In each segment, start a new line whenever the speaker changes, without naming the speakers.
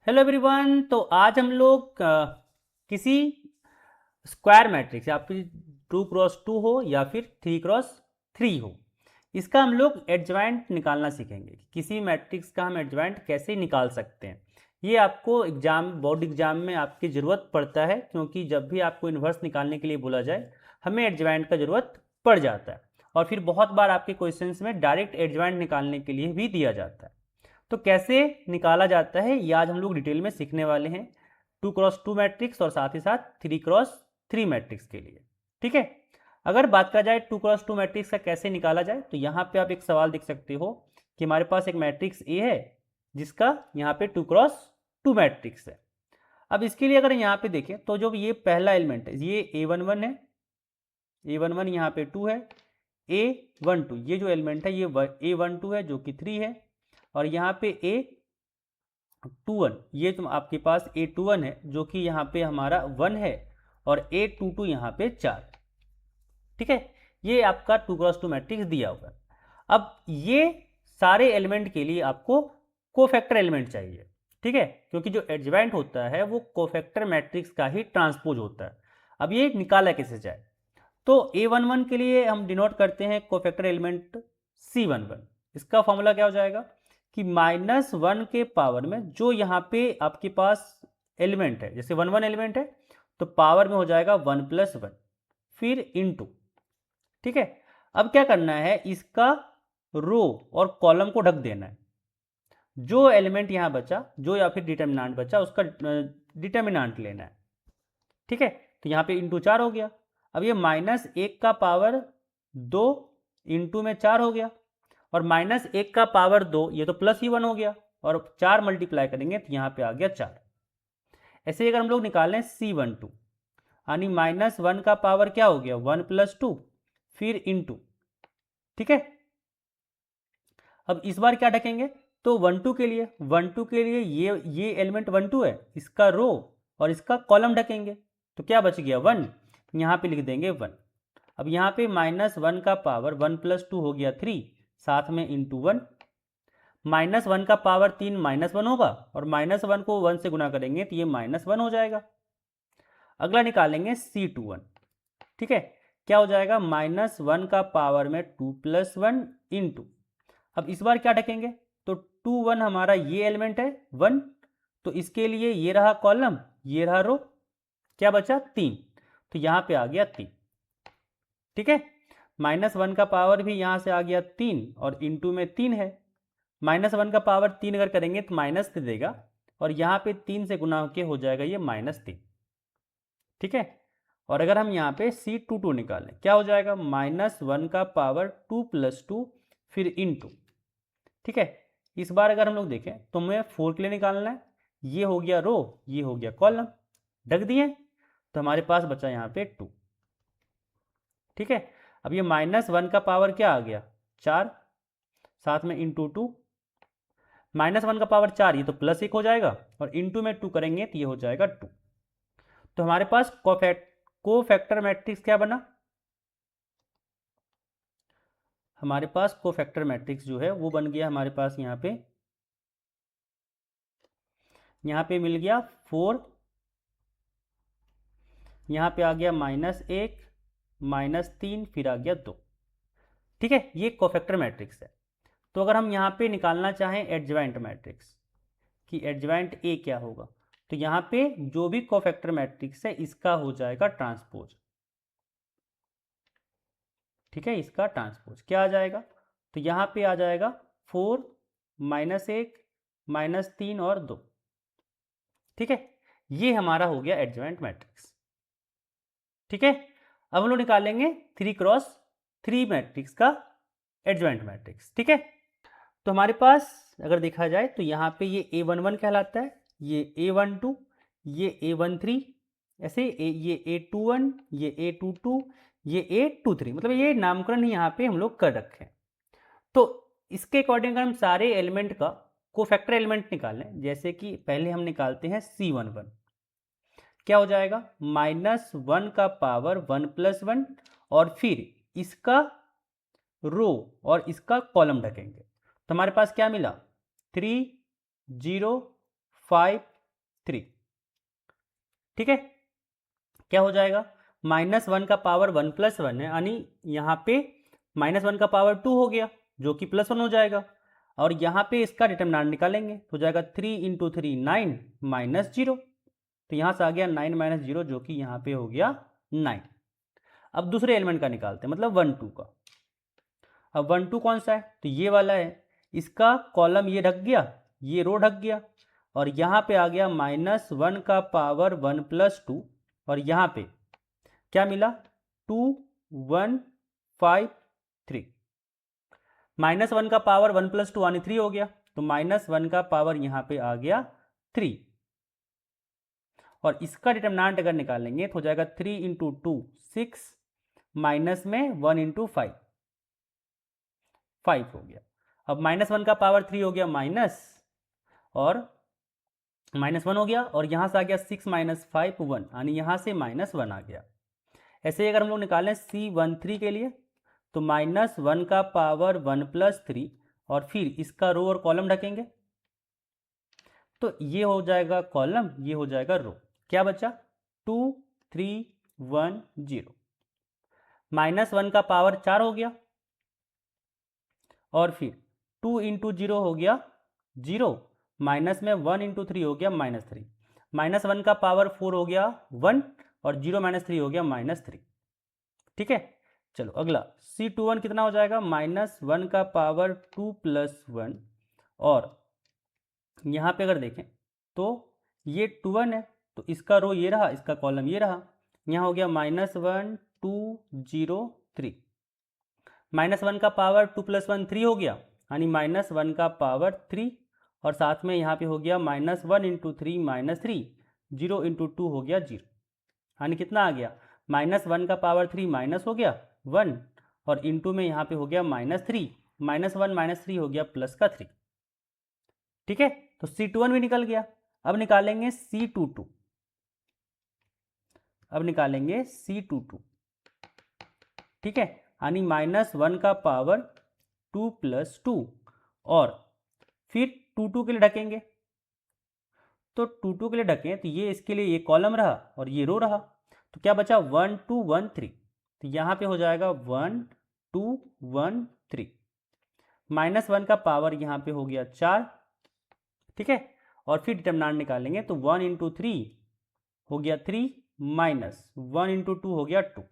Hello everyone. तो आज हम लोग किसी स्क्वायर मैट्रिक्स या फिर 2x2 हो या फिर 3x3 हो, इसका हम लोग एडजॉइंट निकालना सीखेंगे। किसी मैट्रिक्स का हम एडजॉइंट कैसे निकाल सकते हैं। ये आपको बोर्ड एग्जाम में आपकी ज़रूरत पड़ता है, क्योंकि जब भी आपको इन्वर्स निकालने के लिए बोला जाए हमें एडजॉइंट का ज़रूरत पड़ जाता है। और फिर बहुत बार आपके क्वेश्चंस में डायरेक्ट एडजॉइंट निकालने के लिए भी दिया जाता है। तो कैसे निकाला जाता है ये आज हम लोग डिटेल में सीखने वाले हैं, 2x2 मैट्रिक्स और साथ ही साथ 3x3 मैट्रिक्स के लिए। ठीक है, अगर बात करा जाए 2x2 मैट्रिक्स का कैसे निकाला जाए, तो यहाँ पे आप एक सवाल देख सकते हो कि हमारे पास एक मैट्रिक्स ए है जिसका यहाँ पे 2x2 मैट्रिक्स है। अब इसके लिए अगर यहाँ पे देखें तो जो ये पहला एलिमेंट है ये a11 है, a11 यहाँ पे 2 है, a12 ये जो एलिमेंट है ये a12 है जो कि 3 है, और यहाँ पे a21 ये तुम आपके पास a21 है जो कि यहाँ पे हमारा 1 है, और a22 यहाँ पे 4। ठीक है, ये आपका 2x2 मैट्रिक्स दिया हुआ है। अब ये सारे एलिमेंट के लिए आपको कोफैक्टर एलिमेंट चाहिए। ठीक है, क्योंकि जो एडजॉइंट होता है वो कोफैक्टर मैट्रिक्स का ही ट्रांसपोज होता है। अब ये निकाला कैसे जाए, तो a11 के लिए हम डिनोट करते हैं कोफैक्टर एलिमेंट c11। इसका फॉर्मूला क्या हो जाएगा कि -1 के पावर में जो यहाँ पे आपके पास एलिमेंट है, जैसे 1 1 एलिमेंट है तो पावर में हो जाएगा 1 + 1 फिर इनटू। ठीक है, अब क्या करना है, इसका रो और कॉलम को ढक देना है। जो एलिमेंट यहाँ बचा, जो या फिर डिटर्मिनांट बचा, उसका डिटर्मिनांट लेना है। ठीक है, तो यहाँ पे इंटू 4 हो गया। अब ये -1 का पावर 2 इंटू में 4 हो गया, और -1 का पावर 2 ये तो +1 हो गया, और 4 मल्टीप्लाई करेंगे तो यहाँ पे आ गया 4। ऐसे ही अगर हम लोग निकालें C12 यानी -1 का पावर क्या हो गया 1 + 2 फिर इंटू। ठीक है, अब इस बार क्या ढकेंगे, तो 1 2 के लिए 1 2 के लिए ये एलिमेंट 1 2 है, इसका रो और इसका कॉलम ढकेंगे, तो क्या बच गया 1, यहाँ पे लिख देंगे 1। अब यहाँ पे -1 का पावर 1 + 2 हो गया 3, साथ में इंटू 1। -1 का पावर 3 -1 होगा, और -1 को 1 से गुना करेंगे तो ये -1 हो जाएगा। अगला निकालेंगे C21। ठीक है, क्या हो जाएगा -1 का पावर में 2 + 1 इंटू। अब इस बार क्या ढकेंगे, तो 2 1 हमारा ये एलिमेंट है 1, तो इसके लिए ये रहा कॉलम ये रहा रो, क्या बचा 3, तो यहाँ पे आ गया 3। ठीक है, -1 का पावर भी यहाँ से आ गया 3 और इंटू में 3 है। -1 का पावर 3 अगर करेंगे तो माइनस दे देगा, और यहाँ पे 3 से गुना होके हो जाएगा ये -3। ठीक है, और अगर हम यहाँ पे C22 निकालें क्या हो जाएगा, -1 का पावर 2 + 2 फिर इंटू। ठीक है, इस बार अगर हम लोग देखें तो हमें 4 के लिए निकालना है, ये हो गया रो ये हो गया कॉलम, ढक दिए, तो हमारे पास बचा यहाँ पे 2। ठीक है, अब ये -1 का पावर क्या आ गया 4, साथ में इंटू 2, -1 का पावर 4 ये तो +1 हो जाएगा, और इंटू में 2 करेंगे तो ये हो जाएगा 2। तो हमारे पास कोफैक्टर मैट्रिक्स क्या बना, हमारे पास कोफैक्टर मैट्रिक्स जो है वो बन गया हमारे पास यहाँ पे मिल गया 4, यहाँ पे आ गया -1 -3 फिर आ गया 2। ठीक है, ये कोफैक्टर मैट्रिक्स है। तो अगर हम यहाँ पे निकालना चाहें एडजॉइंट मैट्रिक्स कि एडजॉइंट ए क्या होगा, तो यहाँ पे जो भी कोफैक्टर मैट्रिक्स है इसका हो जाएगा ट्रांसपोज। ठीक है, इसका ट्रांसपोज क्या आ जाएगा, तो यहाँ पे आ जाएगा 4 -1 -3 और 2। ठीक है, ये हमारा हो गया एडजॉइंट मैट्रिक्स। ठीक है, अब हम लोग निकालेंगे 3x3 मैट्रिक्स का एडजॉइंट मैट्रिक्स। ठीक है, तो हमारे पास अगर देखा जाए तो यहाँ पे ये a11 कहलाता है, ये a12, ये a13, ऐसे ये a21, ये a22, ये a23, मतलब ये नामकरण ही यहाँ पे हम लोग कर रखे हैं। तो इसके अकॉर्डिंग अगर हम सारे एलिमेंट का कोफैक्टर एलिमेंट निकालें, जैसे कि पहले हम निकालते हैं C11, क्या हो जाएगा -1 का पावर 1 + 1 और फिर इसका रो और इसका कॉलम ढकेंगे, तो हमारे पास क्या मिला 3 0 5 3। ठीक है, क्या हो जाएगा, -1 का पावर 1 + 1 है, यानी यहाँ पे -1 का पावर 2 हो गया जो कि +1 हो जाएगा, और यहाँ पे इसका डिटरमिनेंट निकालेंगे तो जाएगा 3 × 3 9 -0, तो यहाँ से आ गया 9 - 0 जो कि यहाँ पे हो गया 9। अब दूसरे एलिमेंट का निकालते हैं, मतलब 1 2 का। अब 1 2 कौन सा है, तो ये वाला है, इसका कॉलम ये ढक गया, ये रो ढक गया, और यहाँ पे आ गया -1 का पावर 1 + 2, और यहाँ पे क्या मिला 2 1 5 3। -1 का पावर 1 + 2 यानी 3 हो गया, तो -1 का पावर यहाँ पे आ गया 3, और इसका डिटरमिनेंट अगर निकालेंगे तो हो जाएगा 3 × 2 6, माइनस में 1 × 5 5 हो गया। अब -1 का पावर 3 हो गया माइनस, और -1 हो गया, और यहाँ से आ गया 6 - 5 1, यानी यहाँ से -1 आ गया। ऐसे ही अगर हम लोग निकालें C13 के लिए, तो -1 का पावर 1 + 3, और फिर इसका रो और कॉलम ढकेंगे, तो ये हो जाएगा कॉलम, ये हो जाएगा रो। क्या बचा 2 3 1 0। -1 का पावर 4 हो गया, और फिर 2 × 0 हो गया 0, माइनस में 1 × 3 हो गया -3, -1 का पावर 4 हो गया 1, और 0 - 3 हो गया -3। ठीक है, चलो अगला C21 कितना हो जाएगा, -1 का पावर 2 + 1, और यहाँ पे अगर देखें तो ये 2 1 है, तो इसका रो ये रहा, इसका कॉलम ये रहा, यहाँ हो गया -1 2 0 3, -1 का पावर 2 + 1 3 हो गया, यानी -1 का पावर 3, और साथ में यहाँ पे हो गया -1 × 3 -3, 0 × 2 हो गया 0, यानी कितना आ गया -1 का पावर 3 माइनस हो गया 1, और इंटू में यहाँ पे हो गया -3, -1 - 3 हो गया प्लस का 3। ठीक है, तो C21 भी निकल गया। अब निकालेंगे C22, अब निकालेंगे C22। ठीक है, यानी -1 का पावर 2 + 2, और फिर 2 2 के लिए ढकेंगे, तो 2 2 के लिए ढकें तो ये इसके लिए ये कॉलम रहा और ये रो रहा, तो क्या बचा 1 2 1 3, तो यहाँ पे हो जाएगा 1 2 1 3, -1 का पावर यहाँ पे हो गया 4। ठीक है, और फिर डिटरमिनेंट निकालेंगे तो 1 × 3 हो गया 3, -1 × 2 हो गया 2,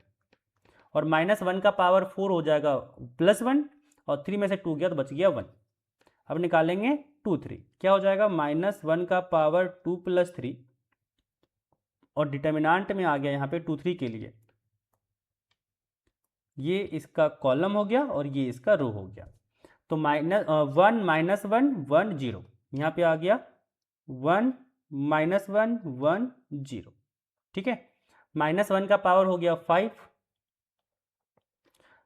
और -1 का पावर 4 हो जाएगा +1, और 3 में से 2 गया तो बच गया 1। अब निकालेंगे 2 3, क्या हो जाएगा -1 का पावर 2 + 3, और डिटरमिनेंट में आ गया यहाँ पे 2 3 के लिए, ये इसका कॉलम हो गया और ये इसका रो हो गया, तो -1 -1 1 0, यहाँ पे आ गया 1 -1 1 0। ठीक है, -1 का पावर हो गया 5,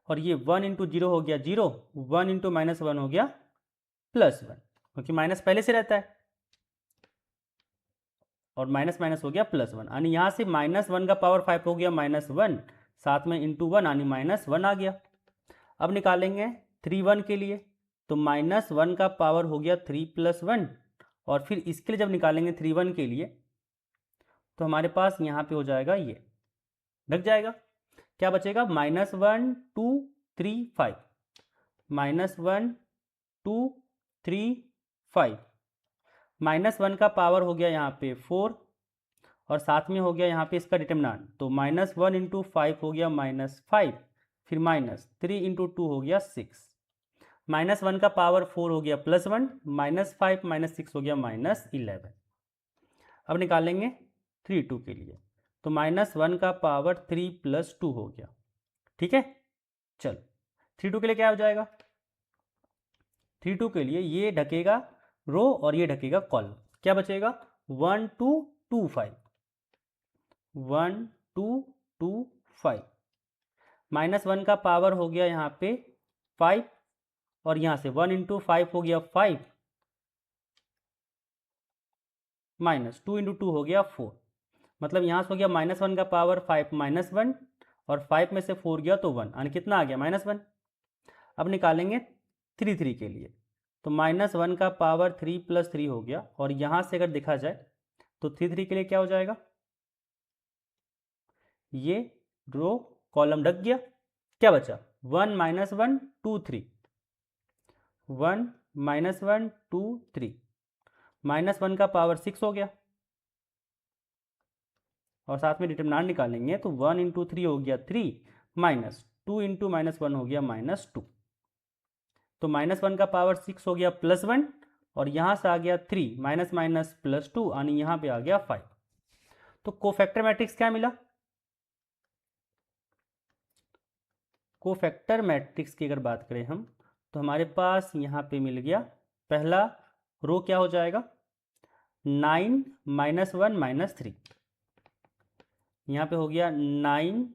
और ये 1 × 0 हो गया 0, 1 × -1 हो गया +1, क्योंकि माइनस पहले से रहता है, और माइनस माइनस हो गया +1, यानी यहाँ से -1 का पावर 5 हो गया -1, साथ में × 1 यानी -1 आ गया। अब निकालेंगे 3 1 के लिए, तो -1 का पावर हो गया 3 + 1, और फिर इसके लिए जब निकालेंगे 3 1 के लिए, तो हमारे पास यहाँ पे हो जाएगा ये ढक जाएगा, क्या बचेगा -1 2 3 5, -1 2 3 5, -1 का पावर हो गया यहाँ पे 4, और साथ में हो गया यहाँ पे इसका डिटरमिनेंट, तो -1 × 5 हो गया -5, फिर -3 × 2 हो गया 6, -1 का पावर 4 हो गया +1, -5 - 6 हो गया -11। अब निकालेंगे 3 2 के लिए, तो -1 का पावर 3 + 2 हो गया। ठीक है, चलो 3 2 के लिए क्या हो जाएगा, 3 2 के लिए ये ढकेगा रो और ये ढकेगा कॉलम, क्या बचेगा 1 2 2 5, 1 2 2 5, -1 का पावर हो गया यहाँ पे 5, और यहाँ से 1 × 5 हो गया 5, -2 × 2 हो गया 4, मतलब यहाँ से हो गया -1 का पावर 5 -1, और 5 में से 4 गया तो 1, यानी कितना आ गया -1। अब निकालेंगे 3 3 के लिए, तो -1 का पावर 3 + 3 हो गया, और यहाँ से अगर देखा जाए तो 3 3 के लिए क्या हो जाएगा, ये रो कॉलम ढक गया, क्या बचा 1 -1 2 3, 1 -1 2 3, -1 का पावर 6 हो गया, और साथ में डिटरमिनेंट निकालेंगे तो 1 इंटू 3 हो गया 3, माइनस 2 इंटू -1 हो गया -2, तो -1 का पावर 6 हो गया +1, और यहाँ से आ गया 3, माइनस माइनस +2 यानी यहाँ पे आ गया 5। तो कोफैक्टर मैट्रिक्स क्या मिला, कोफैक्टर मैट्रिक्स की अगर बात करें हम, तो हमारे पास यहाँ पे मिल गया, पहला रो क्या हो जाएगा 9 -1 -3, यहाँ पे हो गया 9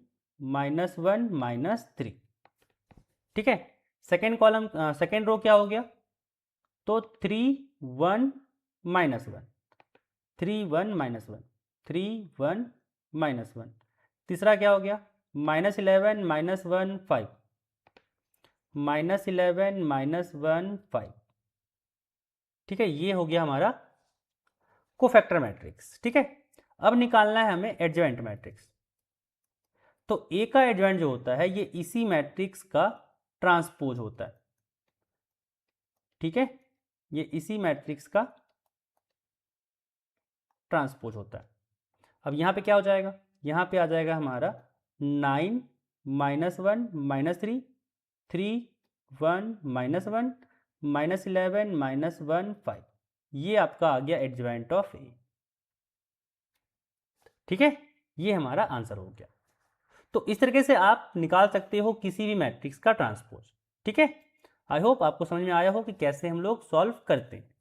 -1 -3, ठीक है। सेकेंड कॉलम सेकेंड रो क्या हो गया, तो 3 1 -1, 3 1 -1, 3 1 -1। तीसरा क्या हो गया -11 -1 5, -11 -1 5, ठीक है। ये हो गया हमारा कोफैक्टर मैट्रिक्स, ठीक है। अब निकालना है हमें एडजॉइंट मैट्रिक्स। तो ए का एडजॉइंट जो होता है ये इसी मैट्रिक्स का ट्रांसपोज होता है, ठीक है, ये इसी मैट्रिक्स का ट्रांसपोज होता है। अब यहाँ पे क्या हो जाएगा, यहाँ पे आ जाएगा हमारा 9 -1 -3, 3 1 -1, -11 -1 5, ये आपका आ गया एडजॉइंट ऑफ ए, ठीक है। ये हमारा आंसर हो गया। तो इस तरीके से आप निकाल सकते हो किसी भी मैट्रिक्स का ट्रांसपोज, ठीक है। आई होप आपको समझ में आया हो कि कैसे हम लोग सॉल्व करते हैं।